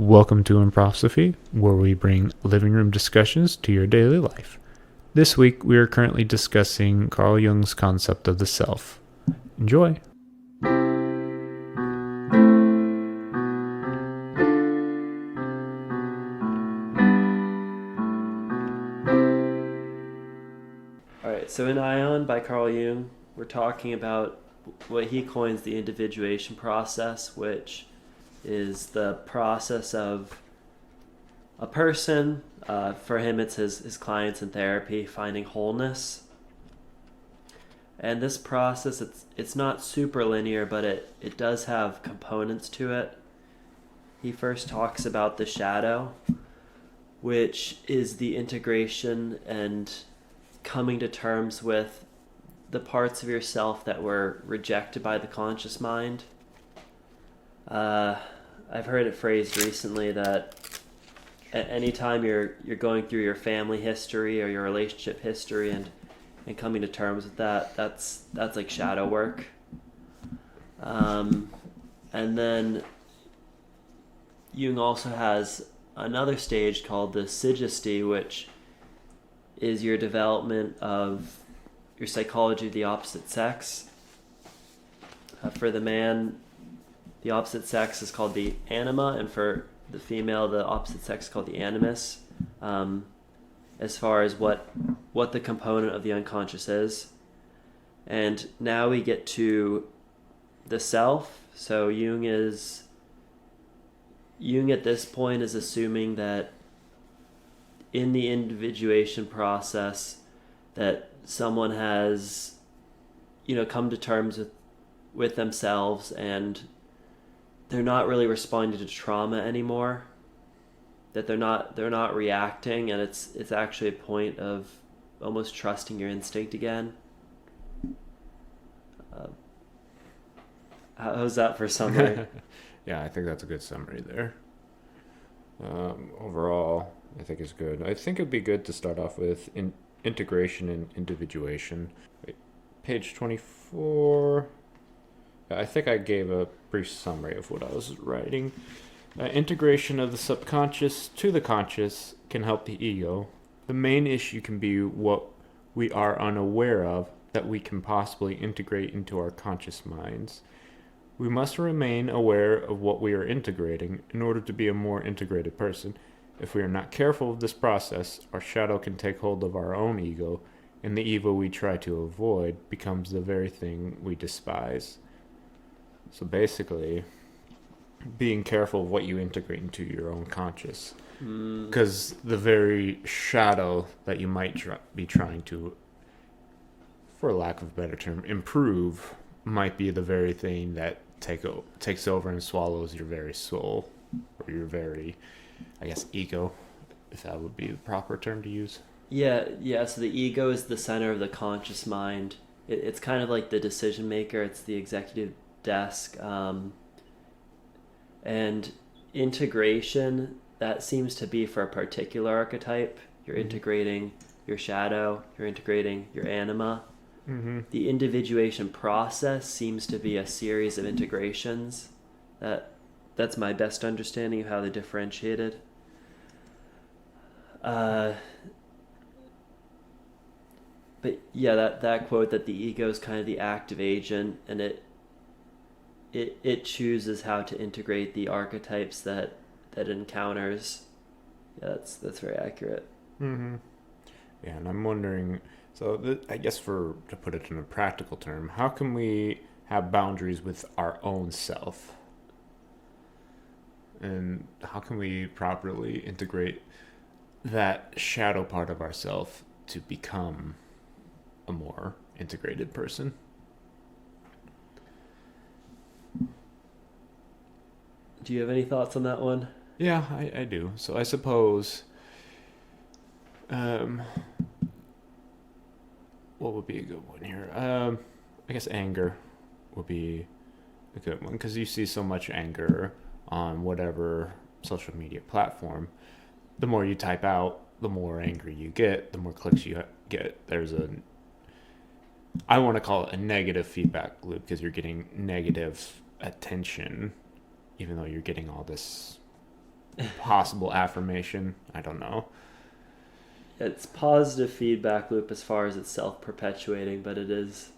Welcome to Improsophy, where we bring living room discussions to your daily life. This week, we are currently discussing Carl Jung's concept of the self. Enjoy! Alright, so in Ion by Carl Jung, we're talking about what he coins the individuation process, which is the process of a person, for him it's his clients in therapy, finding wholeness. And this process, it's not super linear, but it does have components to it. He first talks about the shadow, which is the integration and coming to terms with the parts of yourself that were rejected by the conscious mind. I've heard it phrased recently that at any time you're going through your family history or your relationship history and coming to terms with that's like shadow work. And then Jung also has another stage called the psychasty, which is your development of your psychology of the opposite sex. For the man, the opposite sex is called the anima, and for the female, the opposite sex is called the animus, as far as what the component of the unconscious is. And now we get to the self. So Jung at this point is assuming that in the individuation process that someone has, come to terms with themselves and they're not really responding to trauma anymore, that they're not reacting, and it's actually a point of almost trusting your instinct again. How's that for summary? Yeah, I think that's a good summary there. Overall, I think it's good. I think it'd be good to start off with integration and individuation. Page 24. I think I gave a brief summary of what I was writing. Integration of the subconscious to the conscious can help the ego. The main issue can be what we are unaware of that we can possibly integrate into our conscious minds. We must remain aware of what we are integrating in order to be a more integrated person. If we are not careful of this process, our shadow can take hold of our own ego, and the evil we try to avoid becomes the very thing we despise. So basically, being careful of what you integrate into your own conscious. Because the very shadow that you might be trying to, for lack of a better term, improve might be the very thing that takes over and swallows your very soul, or your very, I guess, ego, if that would be the proper term to use. Yeah. So the ego is the center of the conscious mind. It's kind of like the decision maker. It's the executive desk. And integration, that seems to be for a particular archetype. You're integrating your shadow. You're integrating your anima. Mm-hmm. The individuation process seems to be a series of integrations. That's my best understanding of how they're differentiated. But yeah, that quote that the ego is kind of the active agent, and it chooses how to integrate the archetypes that it encounters. Yeah, that's very accurate. Mm-hmm. Yeah, and I'm wondering, so I guess to put it in a practical term, how can we have boundaries with our own self? And how can we properly integrate that shadow part of ourself to become a more integrated person? Do you have any thoughts on that one? Yeah, I do. So I suppose, what would be a good one here? I guess anger would be a good one, because you see so much anger on whatever social media platform. The more you type out, the more angry you get, the more clicks you get. I want to call it a negative feedback loop, because you're getting negative attention, even though you're getting all this possible affirmation. I don't know. It's positive feedback loop as far as it's self-perpetuating, but it is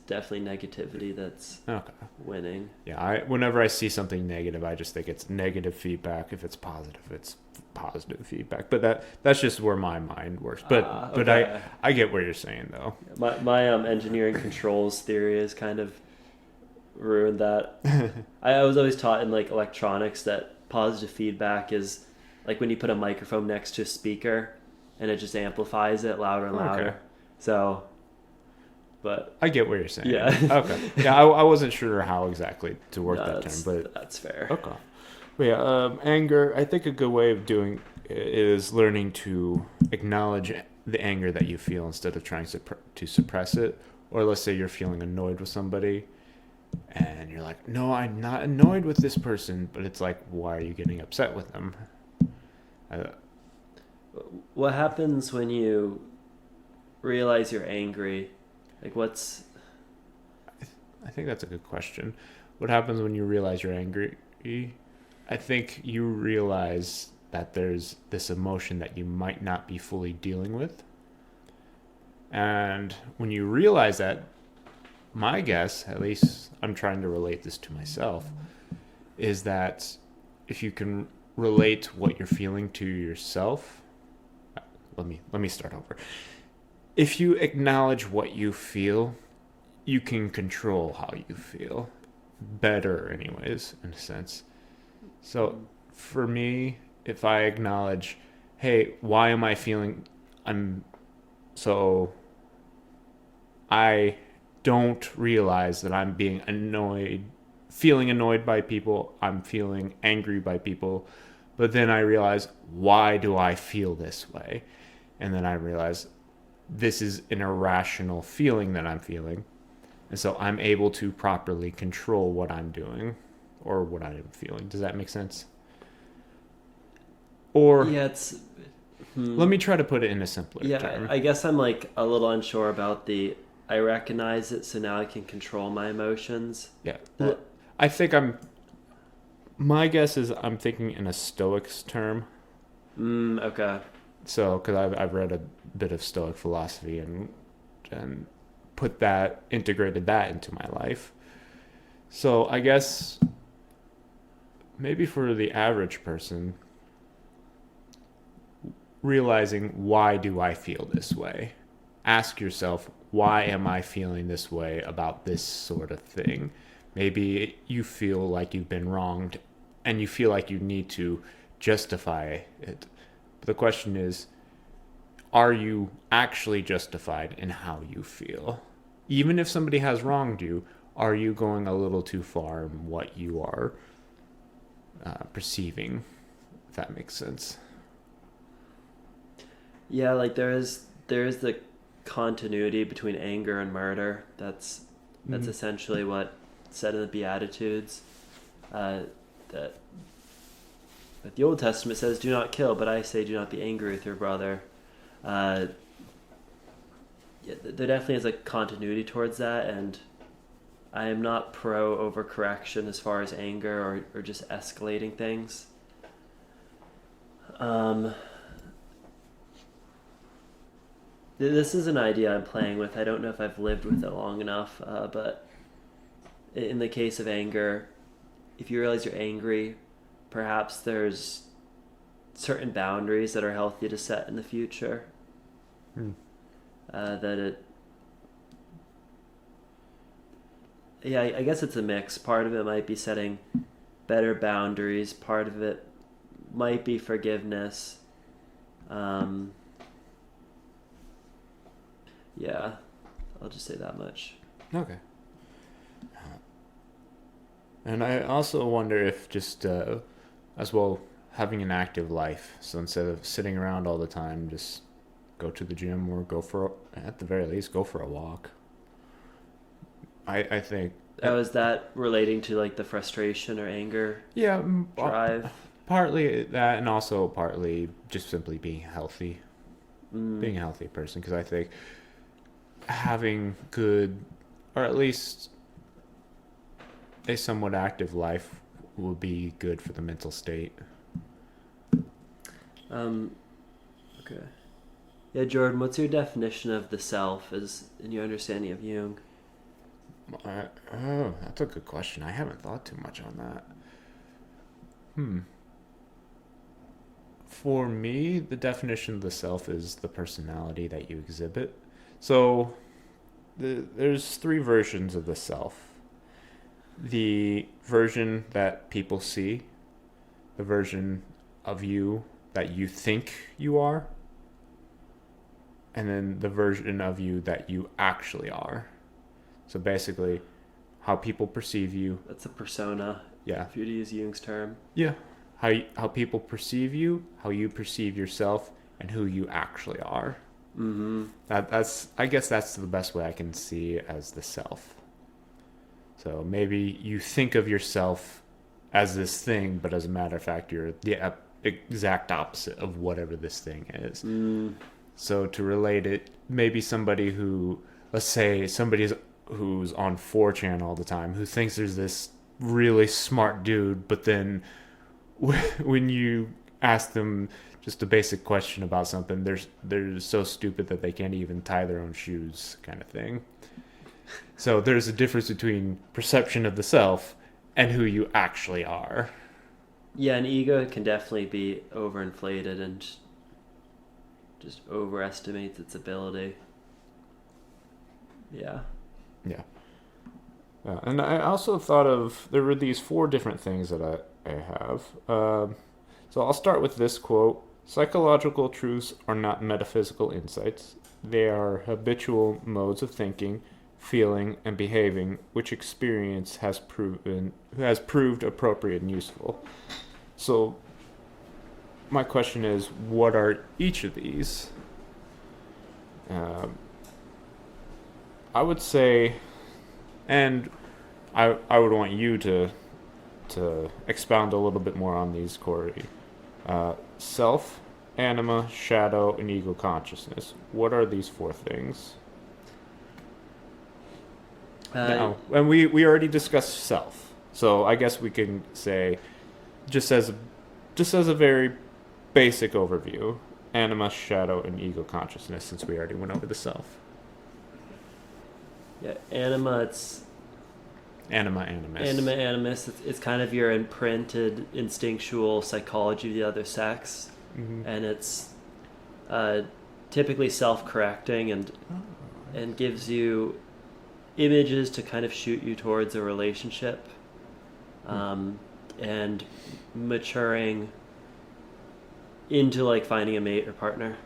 definitely negativity that's Okay. winning. Yeah, whenever I see something negative, I just think it's negative feedback. If it's positive, it's positive feedback. But that's just where my mind works. But Okay. I get what you're saying though. My engineering controls theory has kind of ruined that. I was always taught in like electronics that positive feedback is like when you put a microphone next to a speaker and it just amplifies it louder and louder. Okay. So, but I get what you're saying. yeah. Okay. Yeah, I wasn't sure how exactly to work No, that term, but that's fair. okay. But yeah, anger. I think a good way of doing is learning to acknowledge the anger that you feel instead of trying to suppress it. Or let's say you're feeling annoyed with somebody, and you're like, "No, I'm not annoyed with this person," but it's like, why are you getting upset with them? What happens when you realize you're angry? Like, what's I think that's a good question. What happens when you realize you're angry? I think you realize that there's this emotion that you might not be fully dealing with. And when you realize that, my guess, at least I'm trying to relate this to myself, is that if you can relate what you're feeling to yourself, let me start over. If you acknowledge what you feel, you can control how you feel better anyways, in a sense. So for me, if I acknowledge, hey, why am I feeling so I don't realize that I'm being annoyed, feeling annoyed by people, I'm feeling angry by people, but then I realize, why do I feel this way? And then I realize this is an irrational feeling that I'm feeling. And so I'm able to properly control what I'm doing or what I am feeling. Does that make sense? Or yeah, it's let me try to put it in a simpler term. I guess I'm like a little unsure about the I recognize it, so now I can control my emotions. Yeah. That, I think my guess is I'm thinking in a Stoics term. okay. So, because I've read a bit of Stoic philosophy and integrated that into my life. So I guess maybe for the average person, realizing, why do I feel this way? Ask yourself, why am I feeling this way about this sort of thing? Maybe you feel like you've been wronged and you feel like you need to justify it. But the question is, are you actually justified in how you feel? Even if somebody has wronged you, are you going a little too far in what you are perceiving? If that makes sense. Yeah, like there is the continuity between anger and murder. That's essentially what said in the Beatitudes. That the Old Testament says, "Do not kill," but I say, "Do not be angry with your brother." Yeah, there definitely is a continuity towards that, and I am not pro overcorrection as far as anger or just escalating things. This is an idea I'm playing with. I don't know if I've lived with it long enough, but in the case of anger, if you realize you're angry, perhaps there's certain boundaries that are healthy to set in the future. I guess it's a mix. Part of it might be setting better boundaries. Part of it might be forgiveness. Yeah, I'll just say that much. Okay. And I also wonder if just as well having an active life. So instead of sitting around all the time, just go to the gym or at the very least, go for a walk. I think. Is that relating to like the frustration or anger? Yeah, drive. Partly that, and also partly just simply being healthy, being a healthy person. Because I think having good, or at least a somewhat active life, will be good for the mental state. Okay. Yeah, Jordan, what's your definition of the self as in your understanding of Jung? Oh, that's a good question. I haven't thought too much on that. Hmm. For me, the definition of the self is the personality that you exhibit. So, there's three versions of the self: the version that people see, the version of you that you think you are, and then the version of you that you actually are. So basically, how people perceive you. That's a persona, Yeah. if you were to use Jung's term. Yeah. How people perceive you, how you perceive yourself, and who you actually are. Mm-hmm. That's I guess that's the best way I can see as the self. So maybe you think of yourself as this thing, but as a matter of fact, you're the exact opposite of whatever this thing is. Mm. So to relate it, maybe somebody who, let's say who's on 4chan all the time, who thinks there's this really smart dude, but then when you ask them just a basic question about something, they're so stupid that they can't even tie their own shoes, kind of thing. So there's a difference between perception of the self and who you actually are. Yeah, an ego can definitely be overinflated and just overestimates its ability. Yeah. Yeah. And I also thought of there were these four different things that I have. So I'll start with this quote: "Psychological truths are not metaphysical insights; they are habitual modes of thinking, feeling, and behaving which experience has proved appropriate and useful." So my question is, what are each of these? Um, I would say, and I would want you to expound a little bit more on these, Corey. Self, anima, shadow, and ego consciousness. What are these four things? Now, and we already discussed self, so I guess we can say just as a very basic overview, anima, shadow, and ego consciousness, since we already went over the self. Yeah, anima, it's Anima, animus. anima animus. It's kind of your imprinted instinctual psychology of the other sex, and it's typically self-correcting and gives you images to kind of shoot you towards a relationship, and maturing into like finding a mate or partner.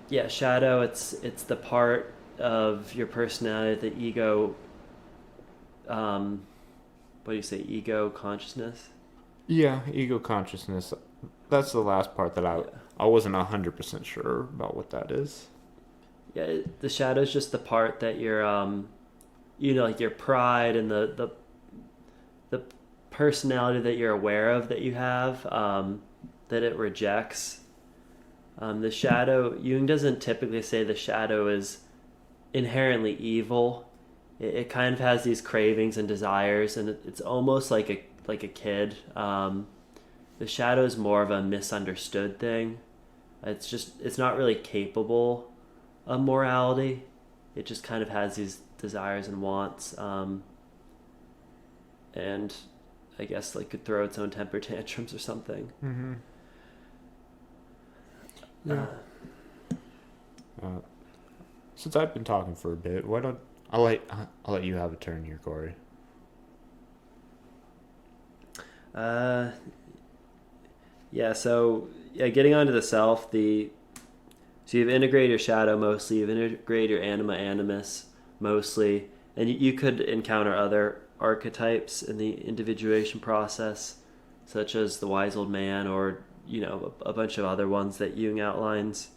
Yeah, shadow. It's the part of your personality, the ego. What do you say? Ego consciousness. Yeah, ego consciousness. That's the last part that I wasn't 100% sure about what that is. Yeah, the shadow is just the part that your like your pride and the personality that you're aware of that you have, that it rejects. The shadow, Jung doesn't typically say the shadow is inherently evil. It kind of has these cravings and desires, and it's almost like a kid. The shadow is more of a misunderstood thing. It's not really capable of morality. It just kind of has these desires and wants, and I guess like could throw its own temper tantrums or something. Mm-hmm. Yeah. Since I've been talking for a bit, why don't I'll let you have a turn here, Corey. Yeah. So getting onto the self, so you've integrated your shadow mostly, you've integrated your anima animus mostly, and you could encounter other archetypes in the individuation process, such as the wise old man, or a bunch of other ones that Jung outlines.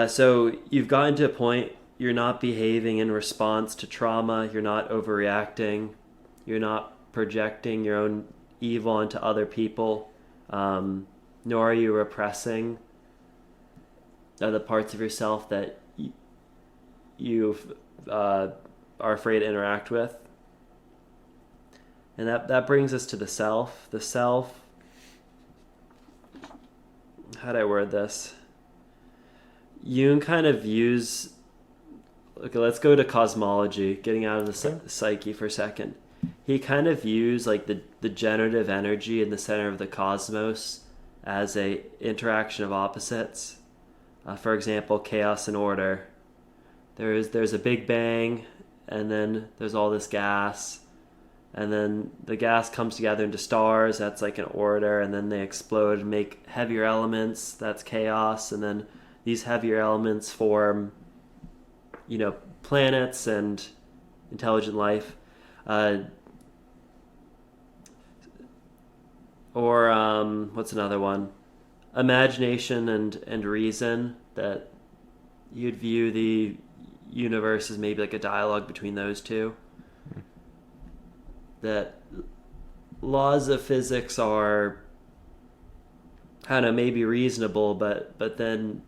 So you've gotten to a point, you're not behaving in response to trauma, you're not overreacting, you're not projecting your own evil onto other people, nor are you repressing the parts of yourself that you are afraid to interact with. And that brings us to the self. The self how do I word this? Jung kind of views. Okay, let's go to cosmology. Getting out of the psyche for a second. He kind of views like the generative energy in the center of the cosmos as a interaction of opposites. For example, chaos and order. There's a big bang, and then there's all this gas, and then the gas comes together into stars. That's like an order, and then they explode and make heavier elements. That's chaos, and then these heavier elements form, planets and intelligent life. Or what's another one? Imagination and reason, that you'd view the universe as maybe like a dialogue between those two. That laws of physics are, I don't know, maybe reasonable, but then,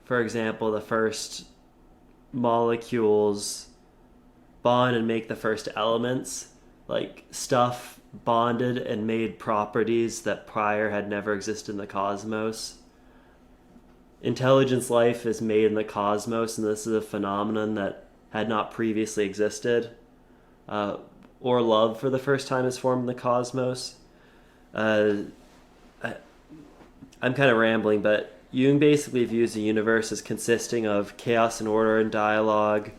for example, the first molecules bond and make the first elements, like stuff bonded and made properties that prior had never existed in the cosmos. Intelligence life is made in the cosmos, and this is a phenomenon that had not previously existed. Or love for the first time is formed in the cosmos. I'm kind of rambling, but Jung basically views the universe as consisting of chaos and order and dialogue,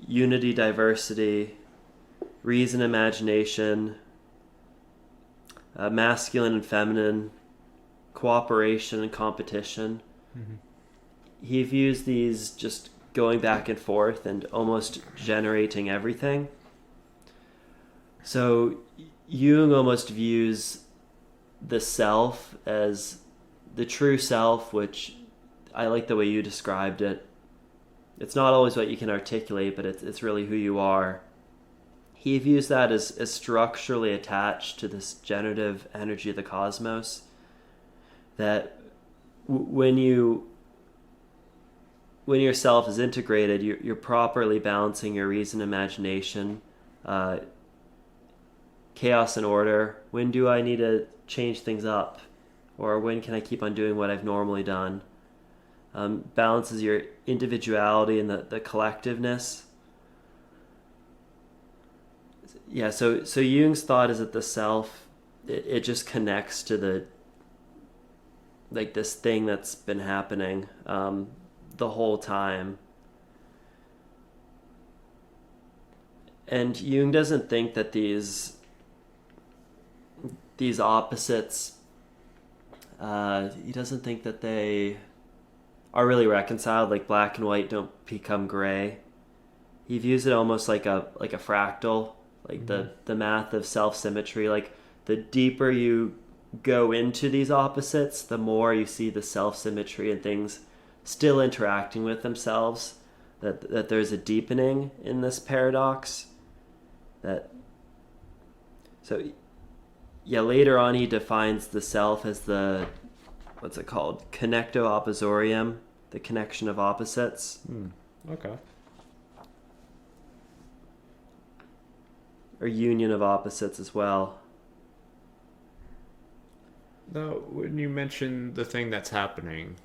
unity, diversity, reason, imagination, masculine and feminine, cooperation and competition. Mm-hmm. He views these just going back and forth and almost generating everything. So Jung almost views the self as the true self, which I like the way you described it. It's not always what you can articulate, but it's really who you are. He views that as structurally attached to this generative energy of the cosmos. That when your self is integrated, you're properly balancing your reason, imagination, chaos and order. When do I need to change things up? Or when can I keep on doing what I've normally done? Balances your individuality and the collectiveness. Yeah, so Jung's thought is that the self, it just connects to this thing that's been happening the whole time. And Jung doesn't think that these opposites, he doesn't think that they are really reconciled, like black and white don't become gray. He views it almost like a fractal, like the math of self-symmetry. Like the deeper you go into these opposites, the more you see the self-symmetry and things still interacting with themselves, that there's a deepening in this paradox. Later on he defines the self as the, what's it called? Connectio opposorium, the connection of opposites. Okay. Or union of opposites as well. Now, when you mentioned the thing that's happening,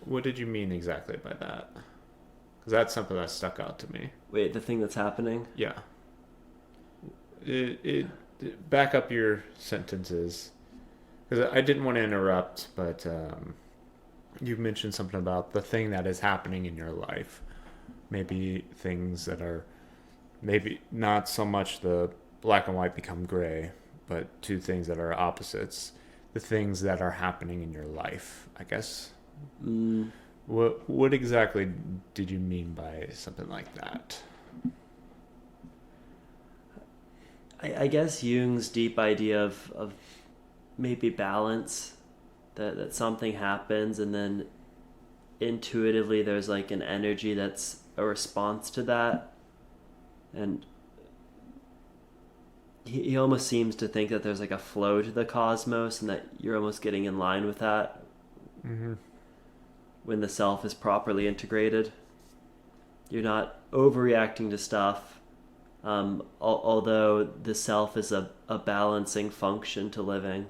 what did you mean exactly by that? Because that's something that stuck out to me. Wait, the thing that's happening? Yeah. Back up your sentences, because I didn't want to interrupt, but you mentioned something about the thing that is happening in your life. Maybe things that are maybe not so much the black and white become gray, but two things that are opposites. The things that are happening in your life, I guess. What exactly did you mean by something like that? I guess Jung's deep idea of maybe balance, that something happens and then intuitively there's like an energy that's a response to that, and he almost seems to think that there's like a flow to the cosmos and that you're almost getting in line with that when the self is properly integrated. You're not overreacting to stuff, although the self is a balancing function to living.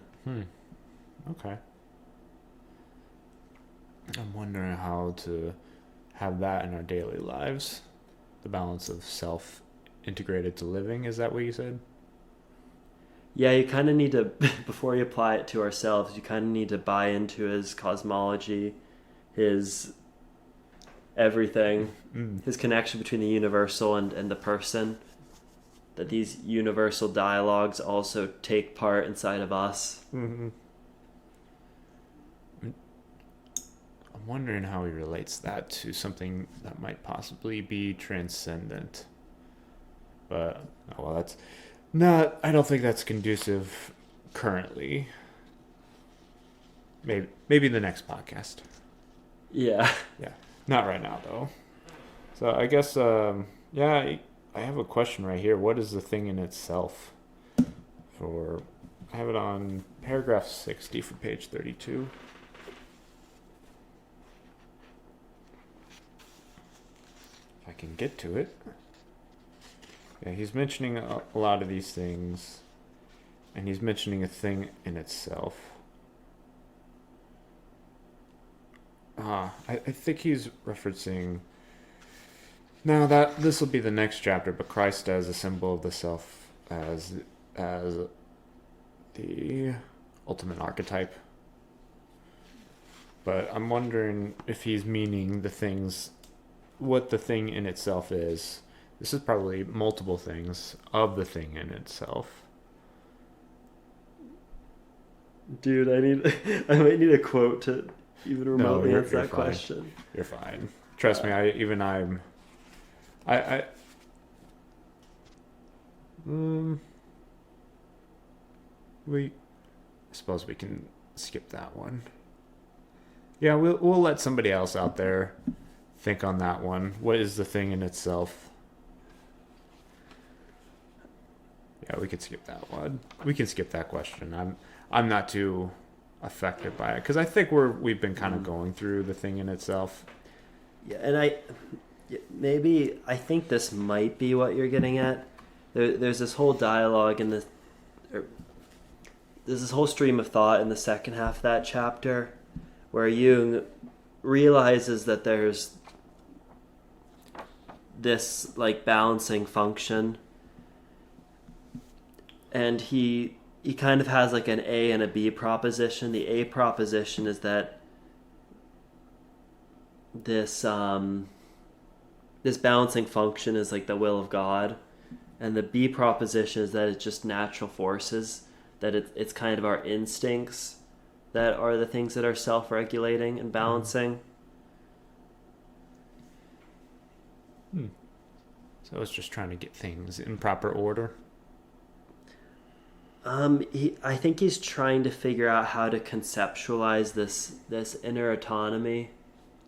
Okay. I'm wondering how to have that in our daily lives. The balance of self integrated to living. Is that what you said? Yeah, you kind of need to, before you apply it to ourselves, you kind of need to buy into his cosmology, his everything, Mm. his connection between the universal and the person. That these universal dialogues also take part inside of us. Mm-hmm. I'm wondering how he relates that to something that might possibly be transcendent. But, oh, well, that's not, I don't think that's conducive currently. Maybe the next podcast. Yeah. Yeah. Not right now, though. So I guess, yeah, I have a question right here. What is the thing in itself? For, I have it on paragraph 60 for page 32. If I can get to it. Yeah, he's mentioning a lot of these things, and he's mentioning a thing in itself. I think he's referencing. Now that this will be the next chapter, but Christ as a symbol of the self, as the ultimate archetype. But I'm wondering if he's meaning the things, what the thing in itself is. This is probably multiple things of the thing in itself. Dude, I might need a quote to even remotely you're answer that fine. question. You're fine. Trust me. I I suppose we can skip that one. Yeah, we'll let somebody else out there think on that one. What is the thing in itself? Yeah, we could skip that one. We can skip that question. I'm not too affected by it because I think we've been kind of going through the thing in itself. Yeah, and I think this might be what you're getting at. There's this whole dialogue in there's this whole stream of thought in the second half of that chapter where Jung realizes that there's this like balancing function, and he kind of has like an A and a B proposition. The A proposition is that this balancing function is like the will of God, and the B proposition is that it's just natural forces, that it's kind of our instincts that are the things that are self-regulating and balancing. So it's just trying to get things in proper order. I think he's trying to figure out how to conceptualize this inner autonomy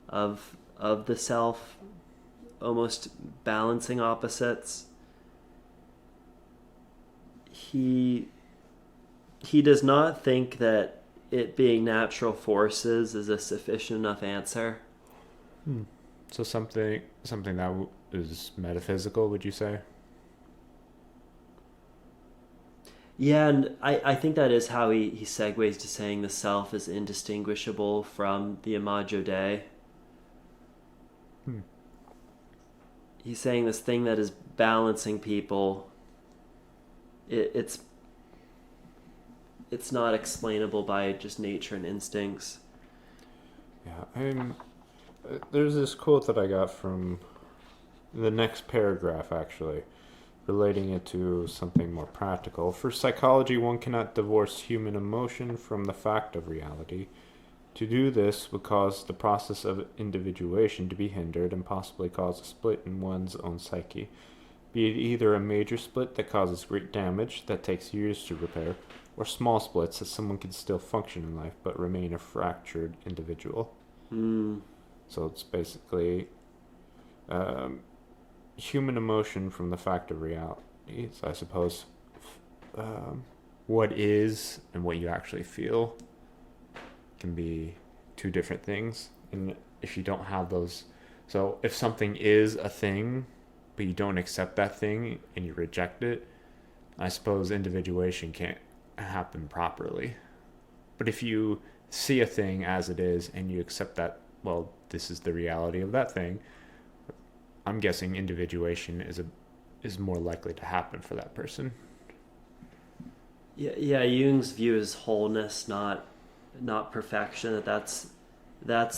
of the self, almost balancing opposites. He does not think that it being natural forces is a sufficient enough answer. So something that is metaphysical, would you say? Yeah, and I think that is how he segues to saying the self is indistinguishable from the Imago Dei. He's saying this thing that is balancing people, it's not explainable by just nature and instincts. Yeah, there's this quote that I got from the next paragraph, actually, relating it to something more practical. For psychology, one cannot divorce human emotion from the fact of reality. To do this would cause the process of individuation to be hindered and possibly cause a split in one's own psyche, be it either a major split that causes great damage that takes years to repair, or small splits that someone can still function in life but remain a fractured individual. So it's basically human emotion from the fact of reality. So I suppose what is and what you actually feel can be two different things. And if you don't have those, so if something is a thing, but you don't accept that thing and you reject it, I suppose individuation can't happen properly. But if you see a thing as it is and you accept that, well, this is the reality of that thing, I'm guessing individuation is more likely to happen for that person. Yeah, Jung's view is wholeness, not perfection. That's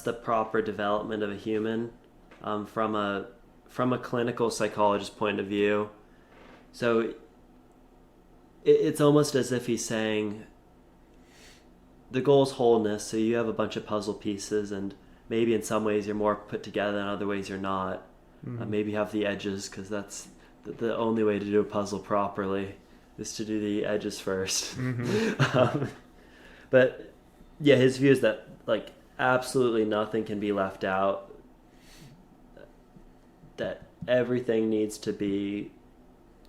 the proper development of a human, from a clinical psychologist point of view. So it's almost as if he's saying the goal is wholeness. So you have a bunch of puzzle pieces, and maybe in some ways you're more put together, in other ways you're not. Maybe you have the edges, because that's the only way to do a puzzle properly is to do the edges first. But yeah, his view is that like absolutely nothing can be left out. That everything needs to be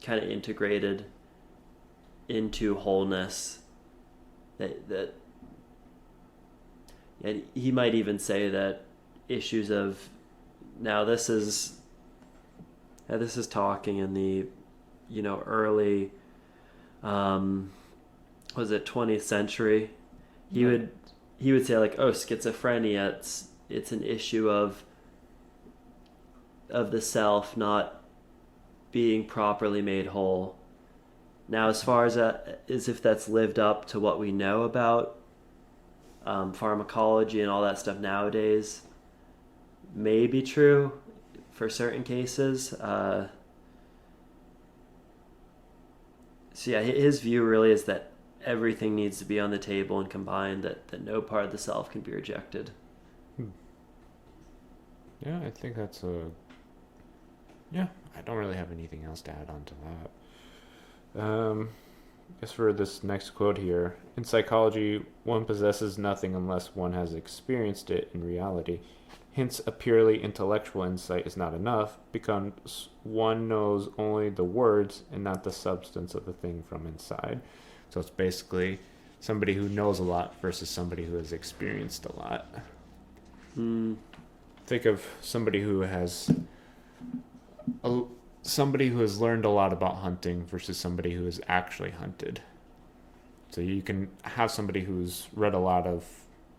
kind of integrated into wholeness. That and he might even say that issues of now this is talking in the early was it 20th century. He would say like, oh, schizophrenia, it's an issue of the self not being properly made whole. Now, as far as if that's lived up to what we know about pharmacology and all that stuff nowadays, may be true for certain cases. So yeah, his view really is that everything needs to be on the table and combined, that no part of the self can be rejected. Yeah, I think that's yeah, I don't really have anything else to add on to that. As for this next quote here, in psychology, one possesses nothing unless one has experienced it in reality. Hence, a purely intellectual insight is not enough, because one knows only the words and not the substance of the thing from inside. So it's basically somebody who knows a lot versus somebody who has experienced a lot. Think of somebody who has learned a lot about hunting versus somebody who has actually hunted. So you can have somebody who's read a lot of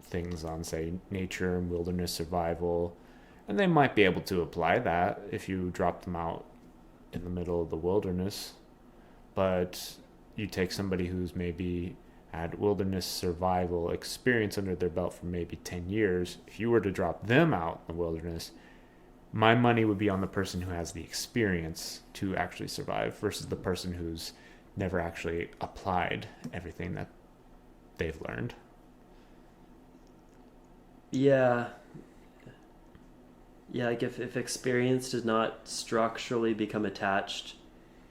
things on, say, nature and wilderness survival, and they might be able to apply that if you drop them out in the middle of the wilderness. But you take somebody who's maybe had wilderness survival experience under their belt for maybe 10 years, if you were to drop them out in the wilderness, my money would be on the person who has the experience to actually survive versus the person who's never actually applied everything that they've learned. Yeah, like if experience does not structurally become attached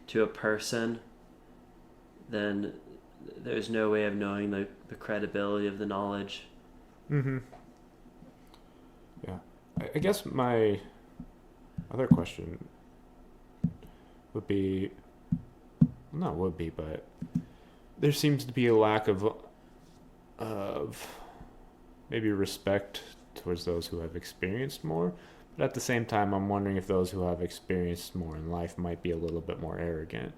to a person, then there's no way of knowing the credibility of the knowledge. Yeah. I guess my other question would be, not would be, but there seems to be a lack of maybe respect towards those who have experienced more. But at the same time, I'm wondering if those who have experienced more in life might be a little bit more arrogant.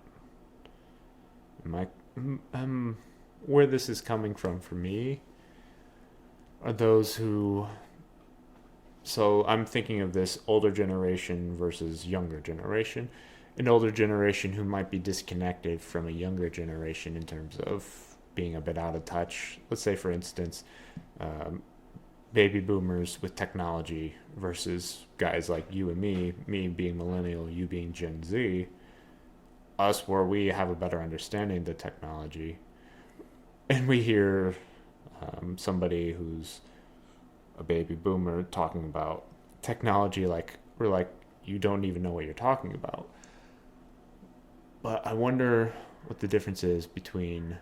Where this is coming from for me are those who... So I'm thinking of this older generation versus younger generation. An older generation who might be disconnected from a younger generation in terms of being a bit out of touch. Let's say, for instance, baby boomers with technology versus guys like you and me being millennial, you being Gen Z. Us, where we have a better understanding of the technology, and we hear somebody who's a baby boomer talking about technology like we're like, you don't even know what you're talking about. But I wonder what the difference is between...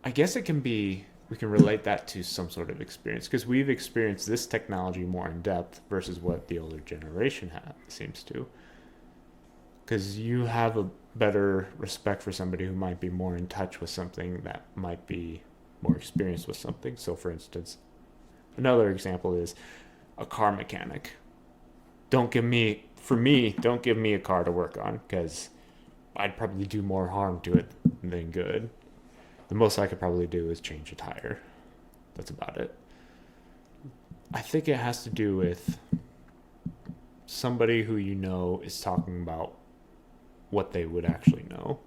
I guess it can be, we can relate that to some sort of experience, because we've experienced this technology more in depth versus what the older generation seems to. Because you have a better respect for somebody who might be more in touch with something, that might be more experienced with something. So, for instance, another example is a car mechanic. Don't give me a car to work on, because I'd probably do more harm to it than good. The most I could probably do is change a tire. That's about it. I think it has to do with somebody who you know is talking about what they would actually know.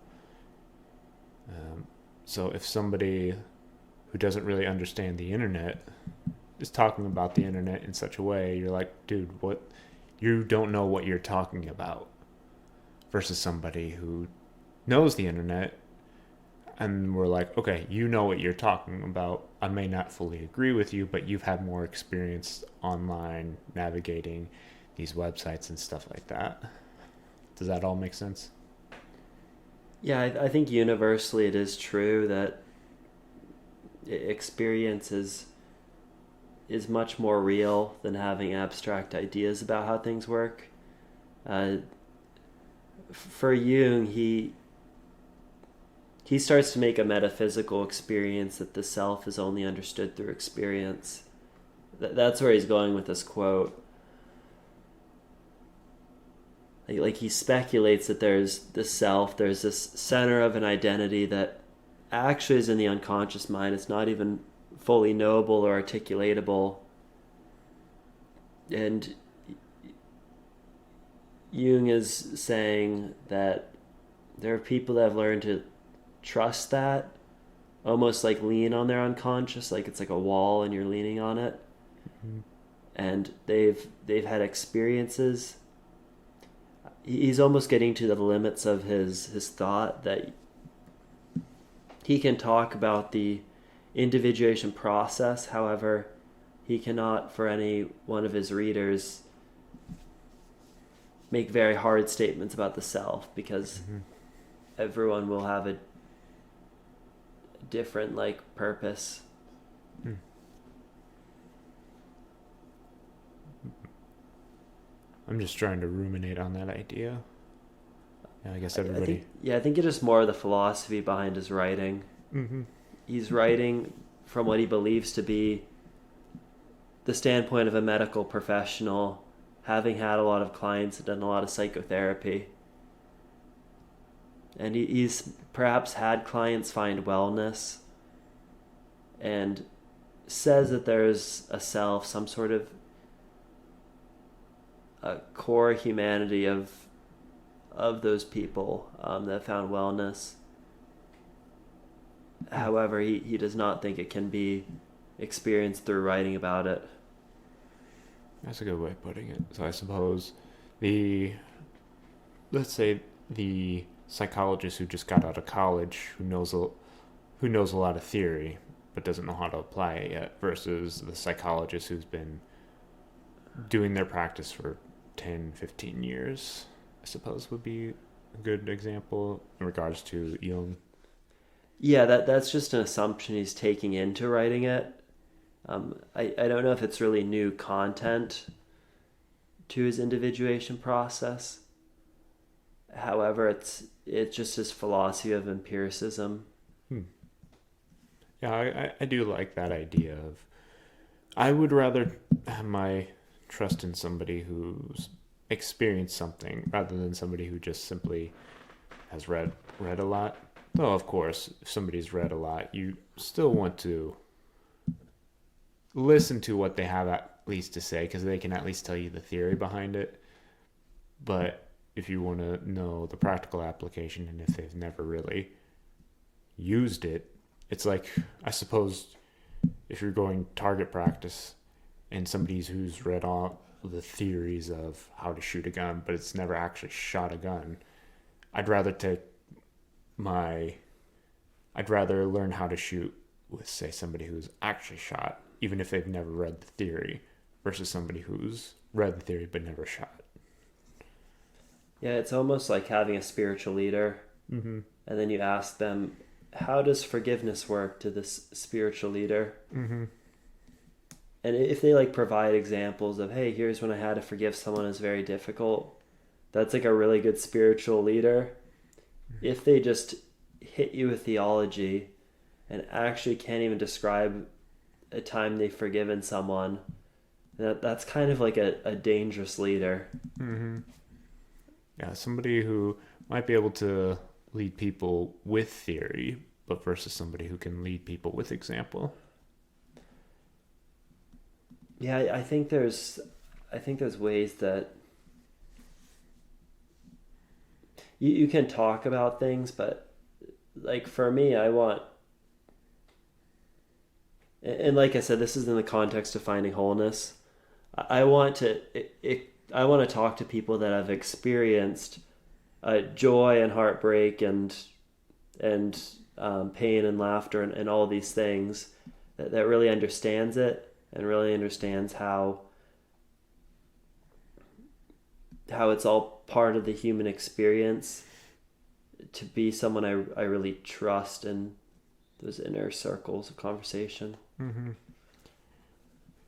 So if somebody who doesn't really understand the internet is talking about the internet in such a way, you're like, dude, what? You don't know what you're talking about. Versus somebody who knows the internet, and we're like, okay, you know what you're talking about. I may not fully agree with you, but you've had more experience online navigating these websites and stuff like that. Does that all make sense? Yeah, I think universally it is true that experience is much more real than having abstract ideas about how things work. For Jung, he starts to make a metaphysical experience that the self is only understood through experience. That's where he's going with this quote. Like he speculates that there's this self, there's this center of an identity that actually is in the unconscious mind. It's not even fully knowable or articulatable. And Jung is saying that there are people that have learned to trust that, almost like lean on their unconscious, like it's like a wall and you're leaning on it. Mm-hmm. And they've had experiences. He's almost getting to the limits of his thought that he can talk about the individuation process. However, he cannot, for any one of his readers, make very hard statements about the self, because everyone will have a different purpose. I'm just trying to ruminate on that idea. Yeah, I guess everybody. I think it is more the philosophy behind his writing. Mm-hmm. He's writing from what he believes to be the standpoint of a medical professional, having had a lot of clients and done a lot of psychotherapy. And he's perhaps had clients find wellness, and says that there's a self, some sort of a core humanity of those people that found wellness. However, he does not think it can be experienced through writing about it. That's a good way of putting it. So I suppose let's say the psychologist who just got out of college, who knows a lot of theory but doesn't know how to apply it yet, versus the psychologist who's been doing their practice for 10, 15 years, I suppose would be a good example in regards to Jung. Yeah, that's just an assumption he's taking into writing it. I don't know if it's really new content to his individuation process. However, it's just his philosophy of empiricism. Yeah, I do like that idea of, I would rather have my trust in somebody who's experienced something rather than somebody who just simply has read a lot. Though, of course, if somebody's read a lot, you still want to listen to what they have at least to say, because they can at least tell you the theory behind it. But if you want to know the practical application, and if they've never really used it, it's like, I suppose, if you're going target practice and somebody who's read all the theories of how to shoot a gun, but it's never actually shot a gun, I'd rather learn how to shoot with, say, somebody who's actually shot, even if they've never read the theory, versus somebody who's read the theory but never shot. Yeah, it's almost like having a spiritual leader, and then you ask them, how does forgiveness work to this spiritual leader? And if they provide examples of, hey, here's when I had to forgive someone who's very difficult, that's a really good spiritual leader. If they just hit you with theology and actually can't even describe a time they've forgiven someone, that's kind of like a dangerous leader. Yeah, somebody who might be able to lead people with theory, but versus somebody who can lead people with example. Yeah, I think there's ways that you can talk about things, but like for me, I want, and like I said, this is in the context of finding wholeness. I want to talk to people that have experienced joy and heartbreak and pain and laughter and all these things that really understands it and really understands how it's all part of the human experience, to be someone I really trust in those inner circles of conversation. Mm-hmm.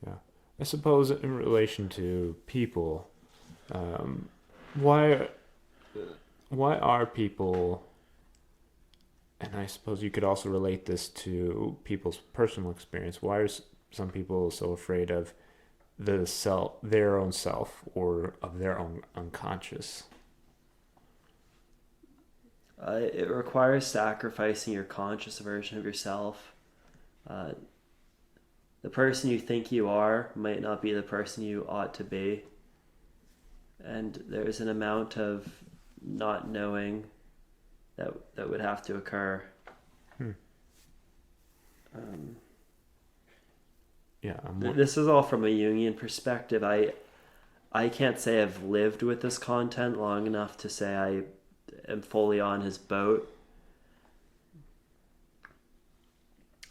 Yeah. I suppose in relation to people, why are people, and I suppose you could also relate this to people's personal experience, why are some people so afraid of their own self, or of their own unconscious? It requires sacrificing your conscious version of yourself. The person you think you are might not be the person you ought to be. And there's an amount of not knowing that would have to occur. Yeah, this is all from a Jungian perspective. I can't say I've lived with this content long enough to say I am fully on his boat.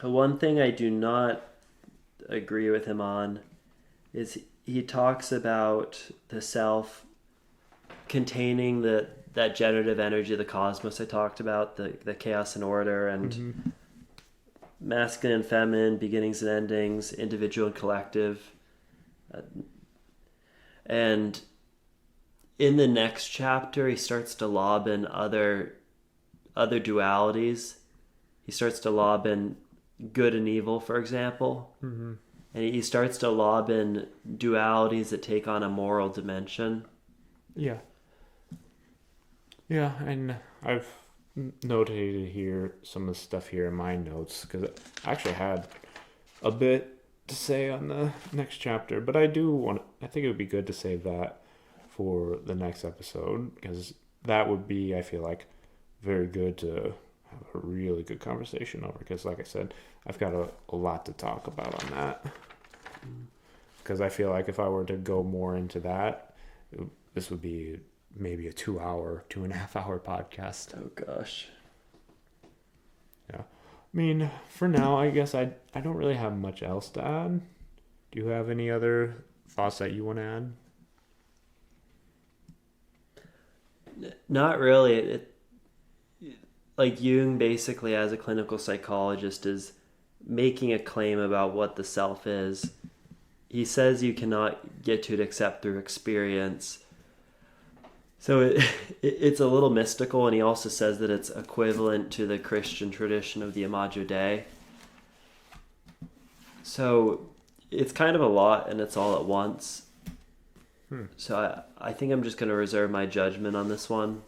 One thing I do not agree with him on is he talks about the self containing that generative energy of the cosmos I talked about, the chaos and order, and masculine and feminine, beginnings and endings, individual and collective. And in the next chapter, he starts to lob in other dualities. He starts to lob in good and evil, for example. Mm-hmm. And he starts to lob in dualities that take on a moral dimension. Yeah. Yeah, and I've notated here some of the stuff here in my notes, because I actually had a bit to say on the next chapter, but I think it would be good to save that for the next episode, because that would be, I feel like, very good to have a really good conversation over, because like I said, I've got a lot to talk about on that, because I feel like if I were to go more into that, this would be maybe a 2.5 hour podcast. Oh gosh. Yeah. I mean, for now, I guess I don't really have much else to add. Do you have any other thoughts that you want to add? Not really. Like Jung, basically, as a clinical psychologist, is making a claim about what the self is. He says you cannot get to it except through experience. So it's a little mystical, and he also says that it's equivalent to the Christian tradition of the Imago Dei. So it's kind of a lot, and it's all at once. So I think I'm just going to reserve my judgment on this one.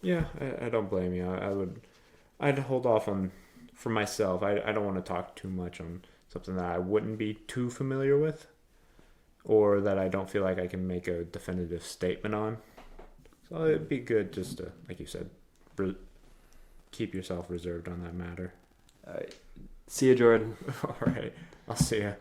Yeah, I don't blame you. I'd hold off on, for myself, I don't want to talk too much on something that I wouldn't be too familiar with, or that I don't feel like I can make a definitive statement on. So it'd be good just to, like you said, keep yourself reserved on that matter. All right. See you, Jordan. All right. I'll see you.